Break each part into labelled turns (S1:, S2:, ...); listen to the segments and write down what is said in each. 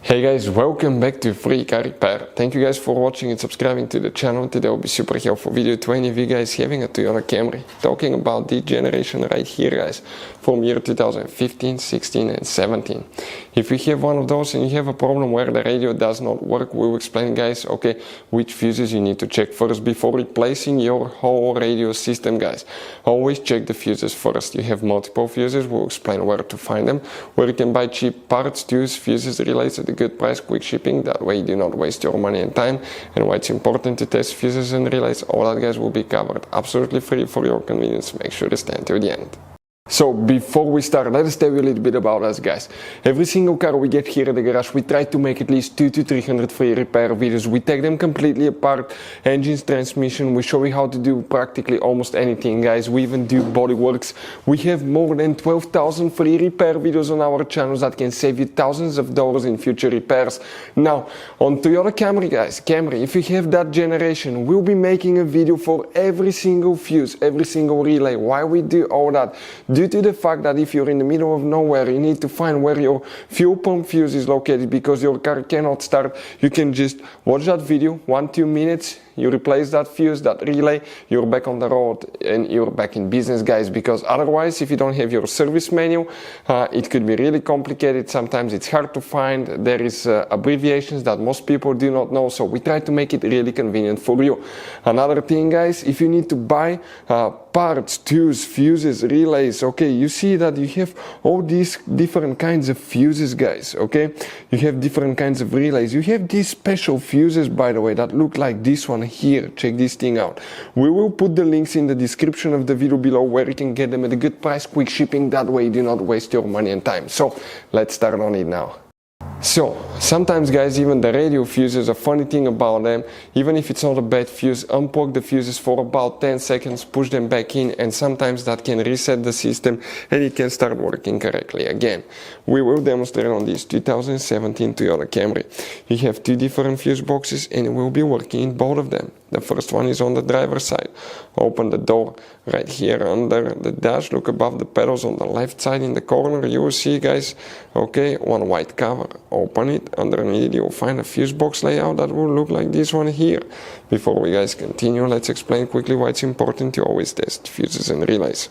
S1: Hey guys, welcome back to Free Car Repair. Thank you guys for watching and subscribing to the channel. Today will be super helpful video to any of you guys having a Toyota Camry. Talking about this generation right here guys, from year 2015, 16 and 17. If you have one of those and you have a problem where the radio does not work, we will explain guys, okay, which fuses you need to check first before replacing your whole radio system guys. Always check the fuses first. You have multiple fuses, we'll explain where to find them, where you can buy cheap parts, tools, fuses, relays at a good price, quick shipping, that way you do not waste your money and time, and why it's important to test fuses and relays. All that guys will be covered absolutely free for your convenience. Make sure to stay until the end. So before we start, let us tell you a little bit about us guys. Every single car we get here at the garage, we try to make at least 200 to 300 free repair videos. We take them completely apart, engines, transmission, we show you how to do practically almost anything guys. We even do body works. We have more than 12,000 free repair videos on our channels that can save you thousands of dollars in future repairs. Now, on Toyota Camry guys, if you have that generation, we'll be making a video for every single fuse, every single relay. Why we do all that? Due to the fact that if you're in the middle of nowhere, you need to find where your fuel pump fuse is located because your car cannot start. You can just watch that video, 1-2 minutes, you replace that fuse, that relay, you're back on the road and you're back in business guys, because otherwise if you don't have your service manual, it could be really complicated. Sometimes it's hard to find. There is abbreviations that most people do not know, so we try to make it really convenient for you. Another thing guys, if you need to buy parts, tools, fuses, relays, okay, you see that you have all these different kinds of fuses guys, okay, you have different kinds of relays, you have these special fuses by the way that look like this one here. Check this thing out. We will put the links in the description of the video below where you can get them at a good price, quick shipping, that way you do not waste your money and time. So let's start on it now. So, sometimes guys, even the radio fuses, a funny thing about them, even if it's not a bad fuse, unplug the fuses for about 10 seconds, push them back in, and sometimes that can reset the system and it can start working correctly again. We will demonstrate on this 2017 Toyota Camry. You have two different fuse boxes and it will be working in both of them. The first one is on the driver's side. Open the door right here under the dash, look above the pedals on the left side in the corner, you will see guys, okay, one white cover. Open it, underneath you'll find a fuse box layout that will look like this one here. Before we guys continue, let's explain quickly why it's important to always test fuses and relays.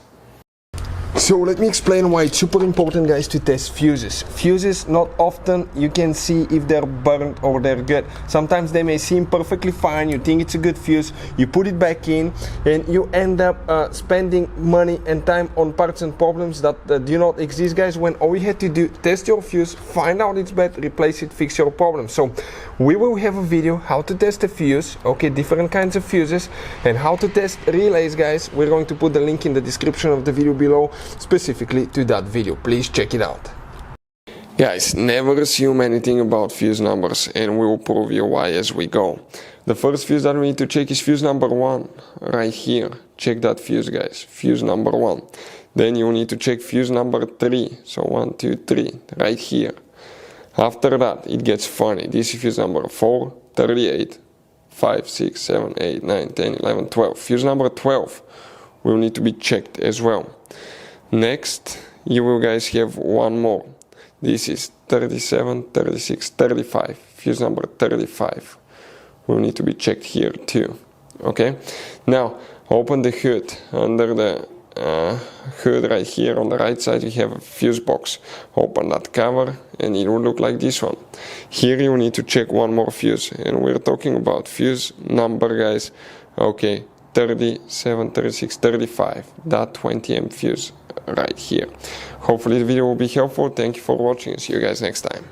S1: So let me explain why it's super important guys to test fuses. Fuses, not often you can see if they're burnt or they're good. Sometimes they may seem perfectly fine, you think it's a good fuse, you put it back in and you end up spending money and time on parts and problems that do not exist guys, when all you had to do, test your fuse, find out it's bad, replace it, fix your problem. So we will have a video how to test a fuse, okay, different kinds of fuses, and how to test relays guys. We're going to put the link in the description of the video below specifically to that video. Please check it out. Guys, never assume anything about fuse numbers, and we will prove you why as we go. The first fuse that we need to check is fuse number 1 right here. Check that fuse guys, fuse number 1. Then you need to check fuse number 3, so 1, 2, 3 right here. After that it gets funny. This is fuse number 4, 38, 5, 6, 7, 8, 9, 10, 11, 12. Fuse number 12 will need to be checked as well. Next, you will guys have one more. This is 37, 36, 35. Fuse number 35 will need to be checked here too. Okay? Now, open the hood. Under the hood right here on the right side, you have a fuse box. Open that cover and it will look like this one. Here you need to check one more fuse. And we're talking about fuse number, guys. Okay, 37, 36, 35. That 20 amp fuse right here. Hopefully the video will be helpful. Thank you for watching and see you guys next time.